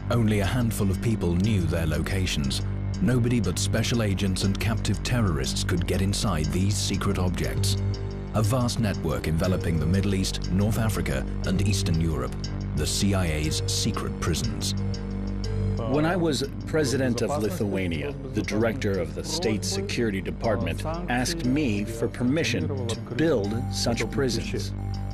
Only a handful of people knew their locations. Nobody but special agents and captive terrorists could get inside these secret objects. A vast network enveloping the Middle East, North Africa, and Eastern Europe. The CIA's secret prisons. When I was president of Lithuania, the director of the State Security Department asked me for permission to build such prisons.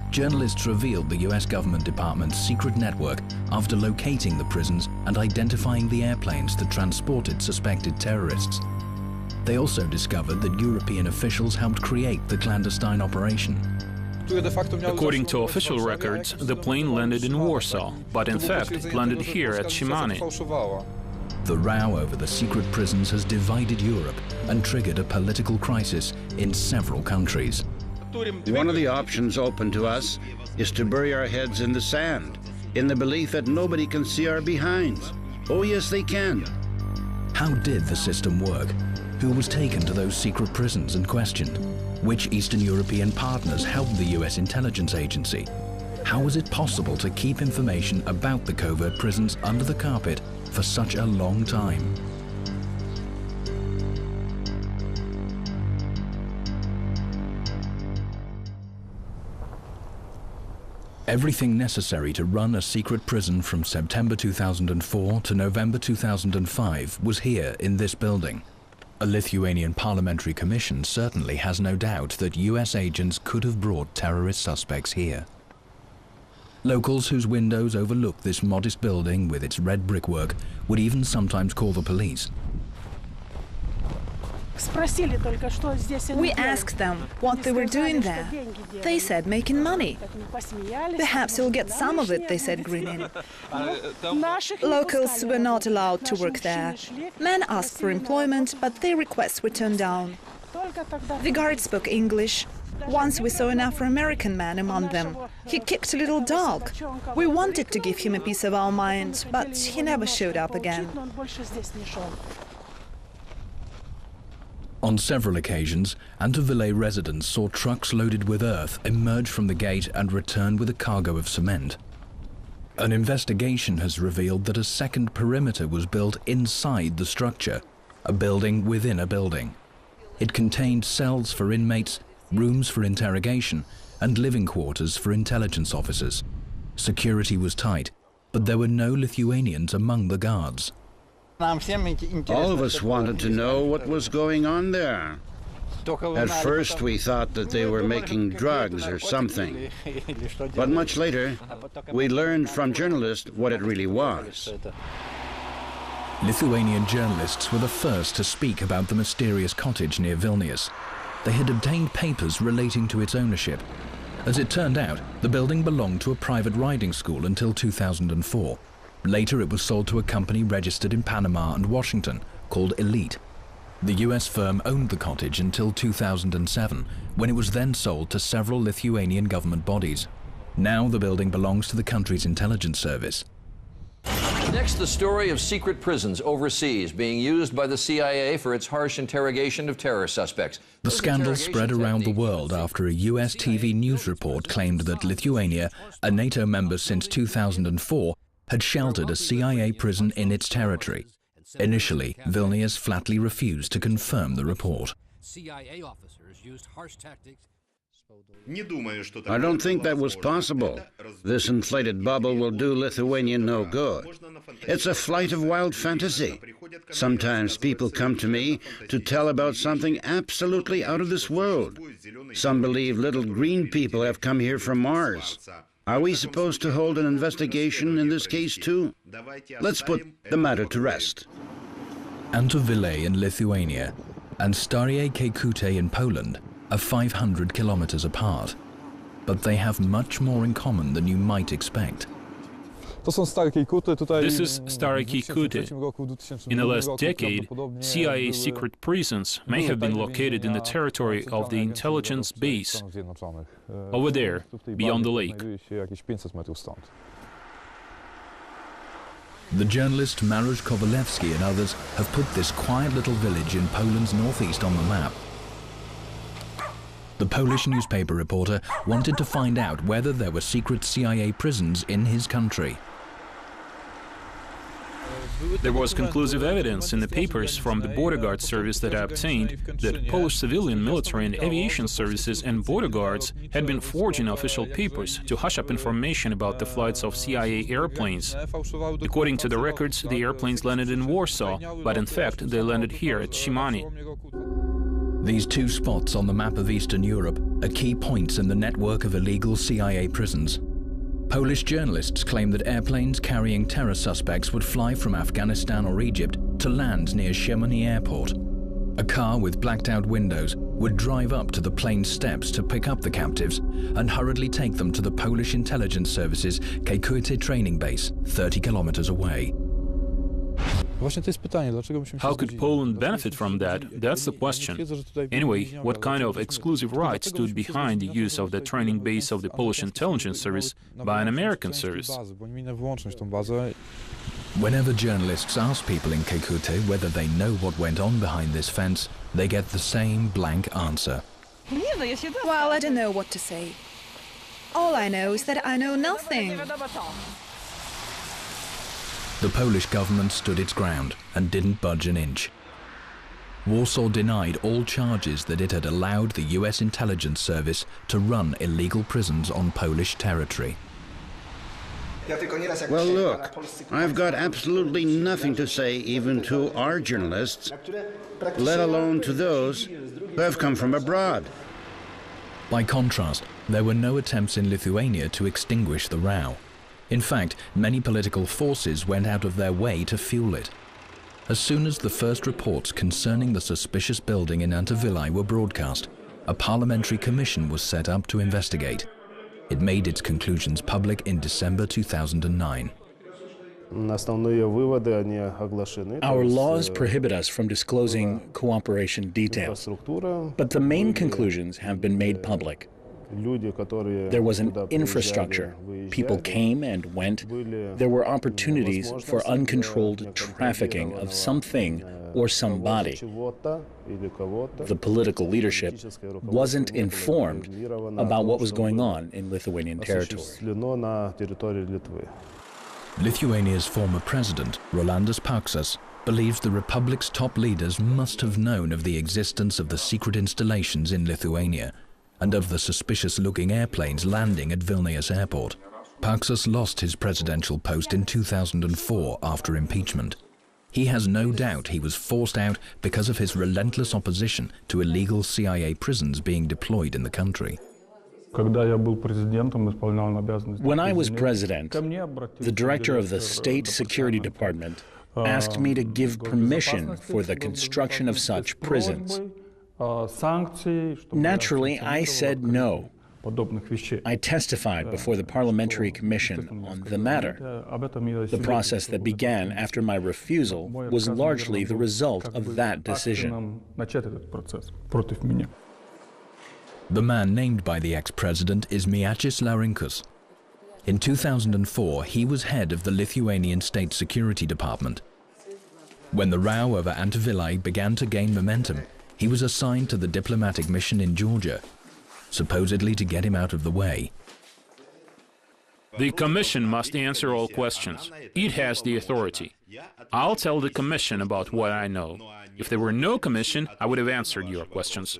Journalists revealed the US government department's secret network after locating the prisons and identifying the airplanes that transported suspected terrorists. They also discovered that European officials helped create the clandestine operation. According to official records, the plane landed in Warsaw, but in fact it landed here at Shimane. The row over the secret prisons has divided Europe and triggered a political crisis in several countries. One of the options open to us is to bury our heads in the sand, in the belief that nobody can see our behinds. Oh yes, they can. How did the system work? Who was taken to those secret prisons and questioned? Which Eastern European partners helped the US intelligence agency? How was it possible to keep information about the covert prisons under the carpet for such a long time? Everything necessary to run a secret prison from September 2004 to November 2005 was here in this building. A Lithuanian parliamentary commission certainly has no doubt that US agents could have brought terrorist suspects here. Locals whose windows overlook this modest building with its red brickwork would even sometimes call the police. We asked them what they were doing there. They said making money. Perhaps you'll get some of it, they said, grinning. Locals were not allowed to work there. Men asked for employment, but their requests were turned down. The guards spoke English. Once we saw an Afro-American man among them. He kicked a little dog. We wanted to give him a piece of our mind, but he never showed up again. On several occasions, Antoville residents saw trucks loaded with earth emerge from the gate and return with a cargo of cement. An investigation has revealed that a second perimeter was built inside the structure, a building within a building. It contained cells for inmates, rooms for interrogation, and living quarters for intelligence officers. Security was tight, but there were no Lithuanians among the guards. All of us wanted to know what was going on there. At first we thought that they were making drugs or something. But much later, we learned from journalists what it really was. Lithuanian journalists were the first to speak about the mysterious cottage near Vilnius. They had obtained papers relating to its ownership. As it turned out, the building belonged to a private riding school until 2004. Later, it was sold to a company registered in Panama and Washington called Elite. The US firm owned the cottage until 2007, when it was then sold to several Lithuanian government bodies. Now the building belongs to the country's intelligence service. Next, the story of secret prisons overseas being used by the CIA for its harsh interrogation of terror suspects. The scandal spread around the world after a US TV news report claimed that Lithuania, a NATO member since 2004, had sheltered a CIA prison in its territory. Initially, Vilnius flatly refused to confirm the report. I don't think that was possible. This inflated bubble will do Lithuania no good. It's a flight of wild fantasy. Sometimes people come to me to tell about something absolutely out of this world. Some believe little green people have come here from Mars. Are we supposed to hold an investigation in this case too? Let's put the matter to rest. Antoville in Lithuania and Stare Kekute in Poland are 500 kilometers apart, but they have much more in common than you might expect. This is Stare Kekute. In the last decade, CIA secret prisons may have been located in the territory of the intelligence base, over there, beyond the lake. The journalist Mariusz Kowalewski and others have put this quiet little village in Poland's northeast on the map. The Polish newspaper reporter wanted to find out whether there were secret CIA prisons in his country. There was conclusive evidence in the papers from the border guard service that I obtained that Polish civilian, military and aviation services and border guards had been forging official papers to hush up information about the flights of CIA airplanes. According to the records, the airplanes landed in Warsaw, but in fact they landed here at Szymany. These two spots on the map of Eastern Europe are key points in the network of illegal CIA prisons. Polish journalists claim that airplanes carrying terror suspects would fly from Afghanistan or Egypt to land near Szymany Airport. A car with blacked-out windows would drive up to the plane's steps to pick up the captives and hurriedly take them to the Polish intelligence services Kejkuty training base, 30 kilometers away. How could Poland benefit from that? That's the question. Anyway, what kind of exclusive right stood behind the use of the training base of the Polish intelligence service by an American service? Whenever journalists ask people in Kejkuty whether they know what went on behind this fence, they get the same blank answer. Well, I don't know what to say. All I know is that I know nothing. The Polish government stood its ground and didn't budge an inch. Warsaw denied all charges that it had allowed the US intelligence service to run illegal prisons on Polish territory. Well, look, I've got absolutely nothing to say even to our journalists, let alone to those who have come from abroad. By contrast, there were no attempts in Lithuania to extinguish the row. In fact, many political forces went out of their way to fuel it. As soon as the first reports concerning the suspicious building in Antyvili were broadcast, a parliamentary commission was set up to investigate. It made its conclusions public in December 2009. Our laws prohibit us from disclosing cooperation details, but the main conclusions have been made public. There was an infrastructure. People came and went. There were opportunities for uncontrolled trafficking of something or somebody. The political leadership wasn't informed about what was going on in Lithuanian territory. Lithuania's former president, Rolandas Paksas, believes the republic's top leaders must have known of the existence of the secret installations in Lithuania and of the suspicious-looking airplanes landing at Vilnius airport. Paksas lost his presidential post in 2004 after impeachment. He has no doubt he was forced out because of his relentless opposition to illegal CIA prisons being deployed in the country. When I was president, the director of the State Security Department asked me to give permission for the construction of such prisons. Naturally, I said no. I testified before the Parliamentary Commission on the matter. The process that began after my refusal was largely the result of that decision. The man named by the ex-president is Mieczysław Rinkus. In 2004, he was head of the Lithuanian State Security Department. When the row over Antyvili began to gain momentum, he was assigned to the diplomatic mission in Georgia, supposedly to get him out of the way. The Commission must answer all questions. It has the authority. I'll tell the Commission about what I know. If there were no Commission, I would have answered your questions.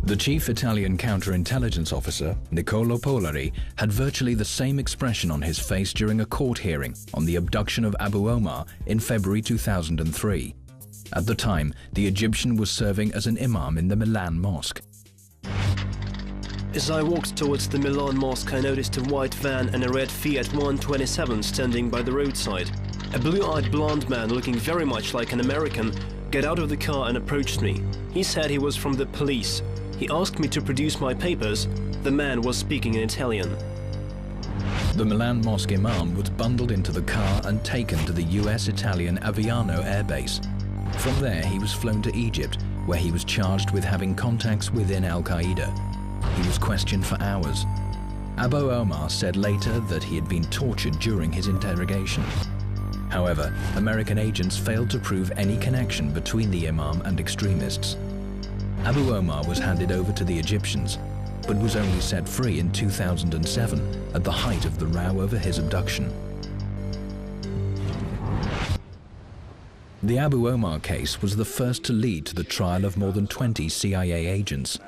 The chief Italian counterintelligence officer, Niccolo Polari, had virtually the same expression on his face during a court hearing on the abduction of Abu Omar in February 2003. At the time, the Egyptian was serving as an imam in the Milan Mosque. As I walked towards the Milan Mosque, I noticed a white van and a red Fiat 127 standing by the roadside. A blue-eyed blonde man looking very much like an American got out of the car and approached me. He said he was from the police. He asked me to produce my papers. The man was speaking in Italian. The Milan Mosque imam was bundled into the car and taken to the US-Italian Aviano air base. From there, he was flown to Egypt, where he was charged with having contacts within Al-Qaeda. He was questioned for hours. Abu Omar said later that he had been tortured during his interrogation. However, American agents failed to prove any connection between the imam and extremists. Abu Omar was handed over to the Egyptians, but was only set free in 2007 at the height of the row over his abduction. The Abu Omar case was the first to lead to the trial of more than 20 CIA agents.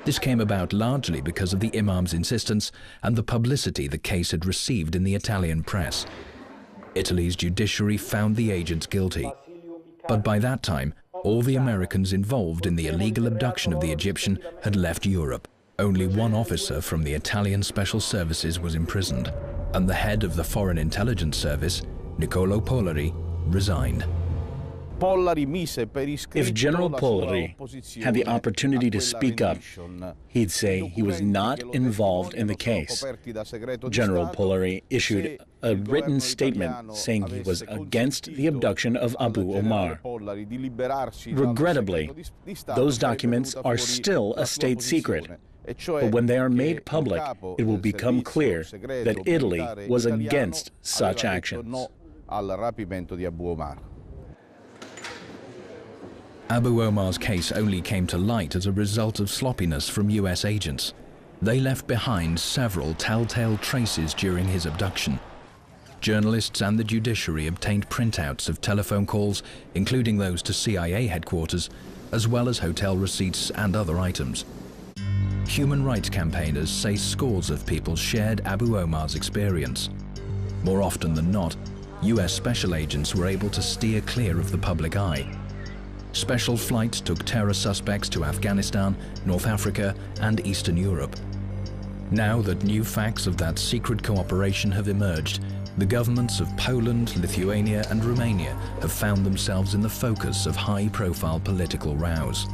This came about largely because of the imam's insistence and the publicity the case had received in the Italian press. Italy's judiciary found the agents guilty. But by that time, all the Americans involved in the illegal abduction of the Egyptian had left Europe. Only one officer from the Italian Special Services was imprisoned, and the head of the Foreign Intelligence Service, Niccolo Polari, resigned. If General Polari had the opportunity to speak up, he'd say he was not involved in the case. General Polari issued a written statement saying he was against the abduction of Abu Omar. Regrettably, those documents are still a state secret. But when they are made public, it will become clear that Italy was against such actions. Abu Omar's case only came to light as a result of sloppiness from US agents. They left behind several telltale traces during his abduction. Journalists and the judiciary obtained printouts of telephone calls, including those to CIA headquarters, as well as hotel receipts and other items. Human rights campaigners say scores of people shared Abu Omar's experience. More often than not, US special agents were able to steer clear of the public eye. Special flights took terror suspects to Afghanistan, North Africa, and Eastern Europe. Now that new facts of that secret cooperation have emerged, the governments of Poland, Lithuania, and Romania have found themselves in the focus of high-profile political rows.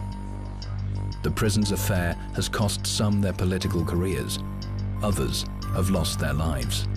The prisons affair has cost some their political careers. Others have lost their lives.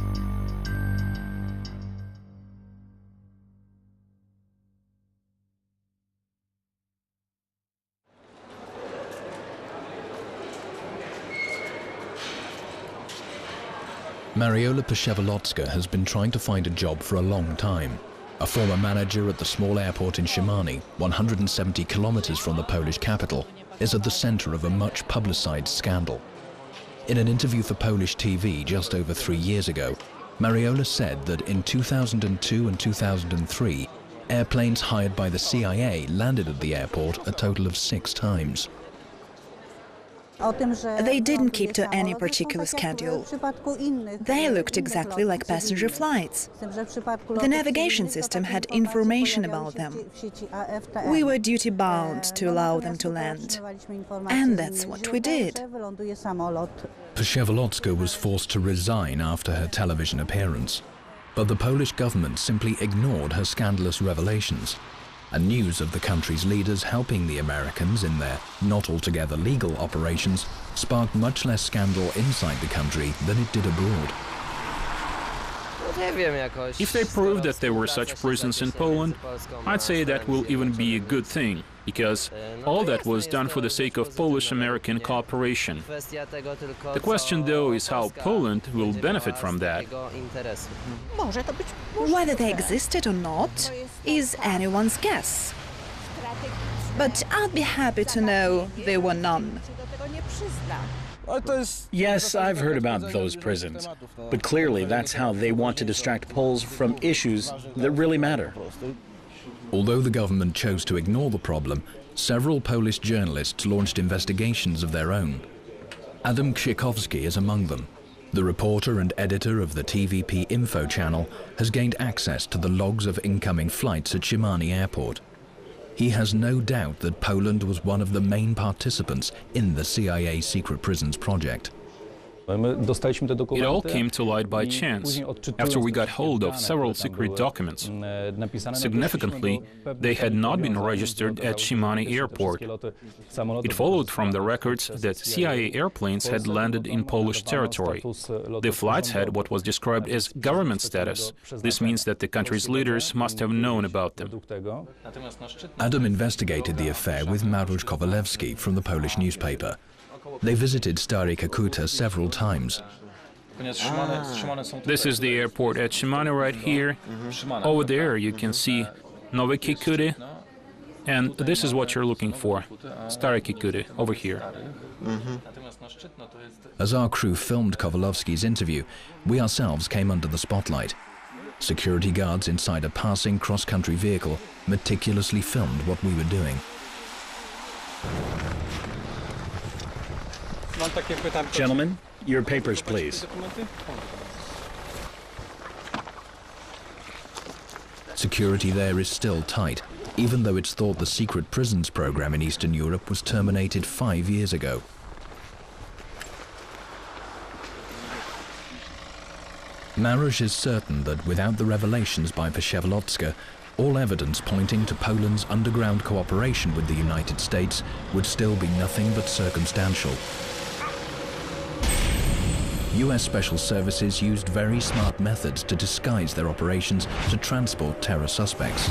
Mariola Przewalotska has been trying to find a job for a long time. A former manager at the small airport in Szymanów, 170 kilometers from the Polish capital, is at the center of a much publicized scandal. In an interview for Polish TV just over 3 years ago, Mariola said that in 2002 and 2003, airplanes hired by the CIA landed at the airport a total of 6 times. They didn't keep to any particular schedule. They looked exactly like passenger flights. The navigation system had information about them. We were duty-bound to allow them to land. And that's what we did. Przewalotska was forced to resign after her television appearance. But the Polish government simply ignored her scandalous revelations. And news of the country's leaders helping the Americans in their not altogether legal operations sparked much less scandal inside the country than it did abroad. If they prove that there were such prisons in Poland, I'd say that will even be a good thing, because all that was done for the sake of Polish-American cooperation. The question, though, is how Poland will benefit from that. Whether they existed or not is anyone's guess. But I'd be happy to know there were none. Yes, I've heard about those prisons, but clearly that's how they want to distract Poles from issues that really matter. Although the government chose to ignore the problem, several Polish journalists launched investigations of their own. Adam Krzykowski is among them. The reporter and editor of the TVP Info channel has gained access to the logs of incoming flights at Szymanów Airport. He has no doubt that Poland was one of the main participants in the CIA secret prisons project. It all came to light by chance, after we got hold of several secret documents. Significantly, they had not been registered at Szymanów Airport. It followed from the records that CIA airplanes had landed in Polish territory. The flights had what was described as government status. This means that the country's leaders must have known about them. Adam investigated the affair with Mariusz Kowalewski from the Polish newspaper. They visited Stary Kakuta several times. This is the airport at Szymanów right here. Over there you can see Nowe Kikuty, and this is what you're looking for, Stary Kikuty, over here. As our crew filmed Kowalewski's interview, we ourselves came under the spotlight. Security guards inside a passing cross-country vehicle meticulously filmed what we were doing. Gentlemen, your papers, please. Security there is still tight, even though it's thought the secret prisons program in Eastern Europe was terminated 5 years ago. Marusz is certain that without the revelations by Przewalotska, all evidence pointing to Poland's underground cooperation with the United States would still be nothing but circumstantial. US Special Services used very smart methods to disguise their operations to transport terror suspects.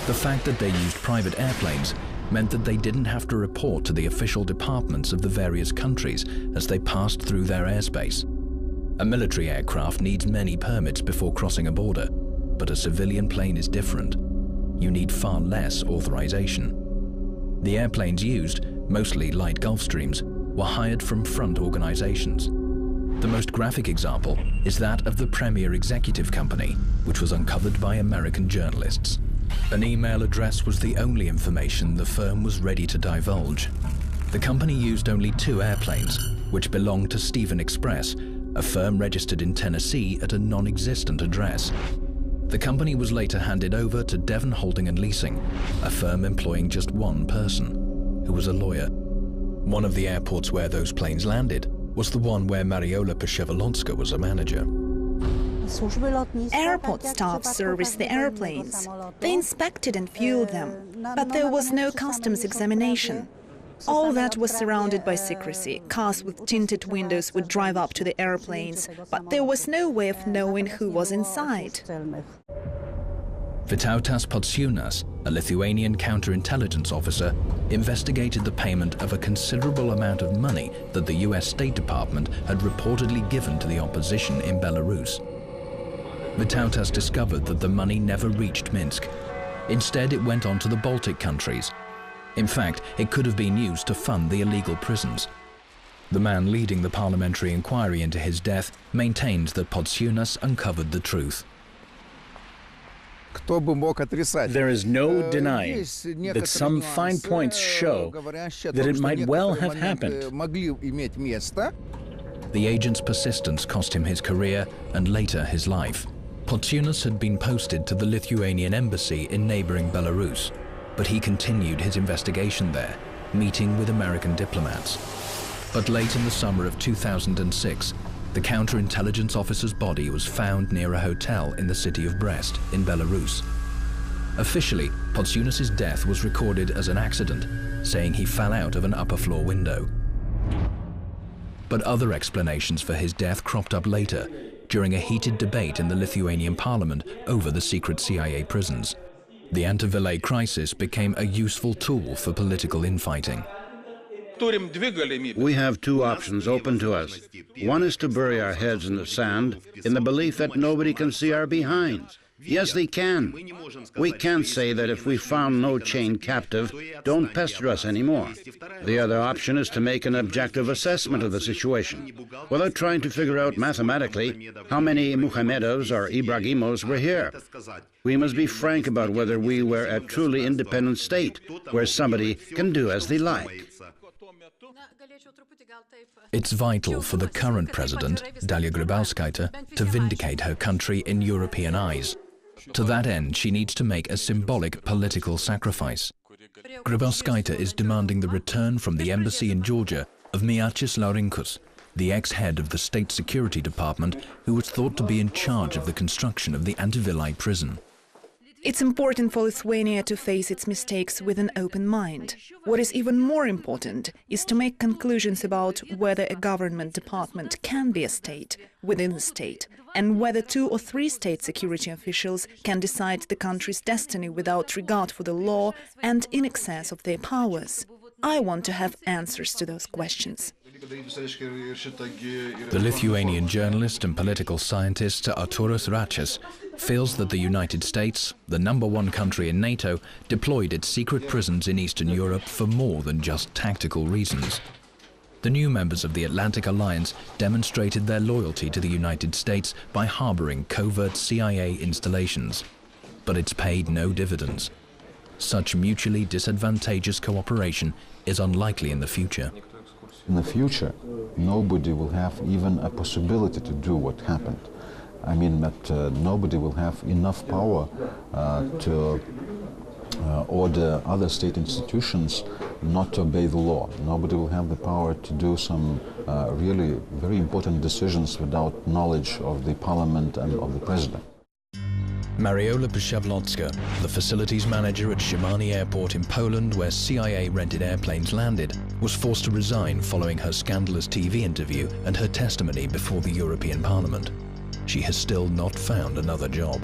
The fact that they used private airplanes meant that they didn't have to report to the official departments of the various countries as they passed through their airspace. A military aircraft needs many permits before crossing a border, but a civilian plane is different. You need far less authorization. The airplanes used, mostly light Gulfstreams, were hired from front organizations. The most graphic example is that of the Premier Executive Company, which was uncovered by American journalists. An email address was the only information the firm was ready to divulge. The company used only 2 airplanes, which belonged to Stephen Express, a firm registered in Tennessee at a non-existent address. The company was later handed over to Devon Holding and Leasing, a firm employing just 1 person, who was a lawyer. One of the airports where those planes landed was the one where Mariola Przewalotska was a manager. Airport staff serviced the airplanes. They inspected and fueled them, but there was no customs examination. All that was surrounded by secrecy. Cars with tinted windows would drive up to the airplanes, but there was no way of knowing who was inside. Vytautas Pociūnas, a Lithuanian counterintelligence officer, investigated the payment of a considerable amount of money that the US State Department had reportedly given to the opposition in Belarus. Vytautas discovered that the money never reached Minsk. Instead, it went on to the Baltic countries. In fact, it could have been used to fund the illegal prisons. The man leading the parliamentary inquiry into his death maintained that Pociūnas uncovered the truth. There is no denying that some fine points show that it might well have happened. The agent's persistence cost him his career and later his life. Pociūnas had been posted to the Lithuanian embassy in neighboring Belarus, but he continued his investigation there, meeting with American diplomats. But late in the summer of 2006, the counterintelligence officer's body was found near a hotel in the city of Brest in Belarus. Officially, Pociūnas' death was recorded as an accident, saying he fell out of an upper floor window. But other explanations for his death cropped up later, during a heated debate in the Lithuanian parliament over the secret CIA prisons. The Antivillay crisis became a useful tool for political infighting. We have 2 options open to us. One is to bury our heads in the sand in the belief that nobody can see our behinds. Yes, they can. We can't say that if we found no chained captive, don't pester us anymore. The other option is to make an objective assessment of the situation, without trying to figure out mathematically how many Muhammadovs or Ibrahimos were here. We must be frank about whether we were a truly independent state, where somebody can do as they like. It's vital for the current president, Dalia Grybauskaite, to vindicate her country in European eyes. To that end, she needs to make a symbolic political sacrifice. Grybauskaite is demanding the return from the embassy in Georgia of Mieczysław Laurinkus, the ex-head of the State Security Department who was thought to be in charge of the construction of the Antivillay prison. It's important for Lithuania to face its mistakes with an open mind. What is even more important is to make conclusions about whether a government department can be a state within a state, and whether 2 or 3 state security officials can decide the country's destiny without regard for the law and in excess of their powers. I want to have answers to those questions. The Lithuanian journalist and political scientist Artūras Račas feels that the United States, the #1 country in NATO, deployed its secret prisons in Eastern Europe for more than just tactical reasons. The new members of the Atlantic Alliance demonstrated their loyalty to the United States by harboring covert CIA installations. But it's paid no dividends. Such mutually disadvantageous cooperation is unlikely in the future. In the future, nobody will have even a possibility to do what happened. I mean that nobody will have enough power to order other state institutions not to obey the law. Nobody will have the power to do some really very important decisions without knowledge of the parliament and of the president. Mariola Przewlotska, the facilities manager at Szymanski Airport in Poland, where CIA-rented airplanes landed, was forced to resign following her scandalous TV interview and her testimony before the European Parliament. She has still not found another job.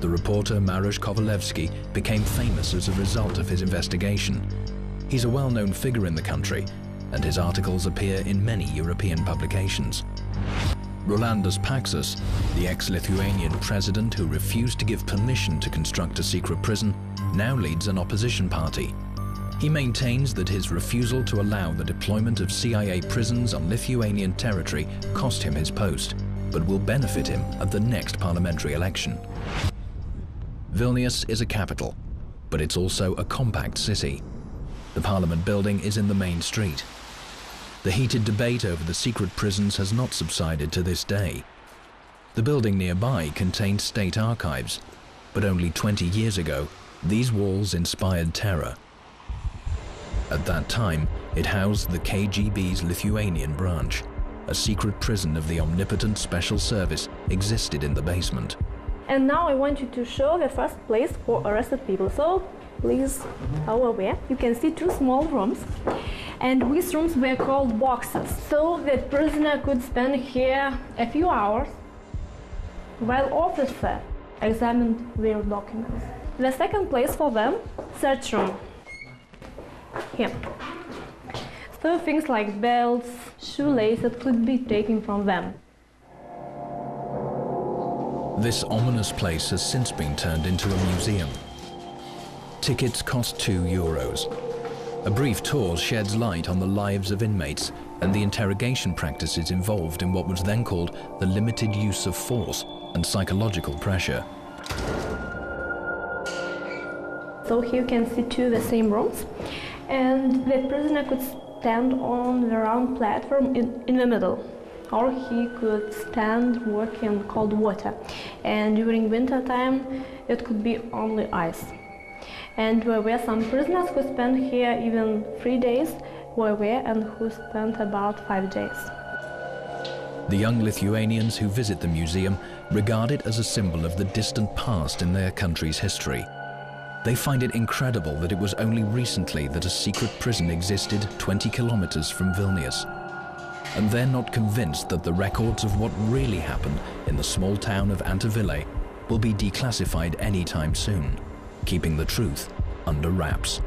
The reporter Marusz Kowalewski became famous as a result of his investigation. He's a well-known figure in the country, and his articles appear in many European publications. Rolandas Paksas, the ex-Lithuanian president who refused to give permission to construct a secret prison, now leads an opposition party. He maintains that his refusal to allow the deployment of CIA prisons on Lithuanian territory cost him his post, but will benefit him at the next parliamentary election. Vilnius is a capital, but it's also a compact city. The parliament building is in the main street. The heated debate over the secret prisons has not subsided to this day. The building nearby contains state archives, but only 20 years ago, these walls inspired terror. At that time, it housed the KGB's Lithuanian branch. A secret prison of the omnipotent special service existed in the basement. And now I want you to show the first place for arrested people. So please go away. You can see two small rooms. And these rooms were called boxes. So the prisoner could spend here a few hours while officer examined their documents. The second place for them, search room. Here. So things like belts, shoelaces could be taken from them. This ominous place has since been turned into a museum. Tickets cost €2. A brief tour sheds light on the lives of inmates and the interrogation practices involved in what was then called the limited use of force and psychological pressure. So here you can see two the same rooms, and the prisoner could stand on the round platform in the middle, or he could stand working in cold water, and during winter time it could be only ice. And there were some prisoners who spent here even 3 days, and who spent about 5 days. The young Lithuanians who visit the museum regard it as a symbol of the distant past in their country's history. They find it incredible that it was only recently that a secret prison existed 20 kilometers from Vilnius. And they're not convinced that the records of what really happened in the small town of Antivillė will be declassified anytime soon, keeping the truth under wraps.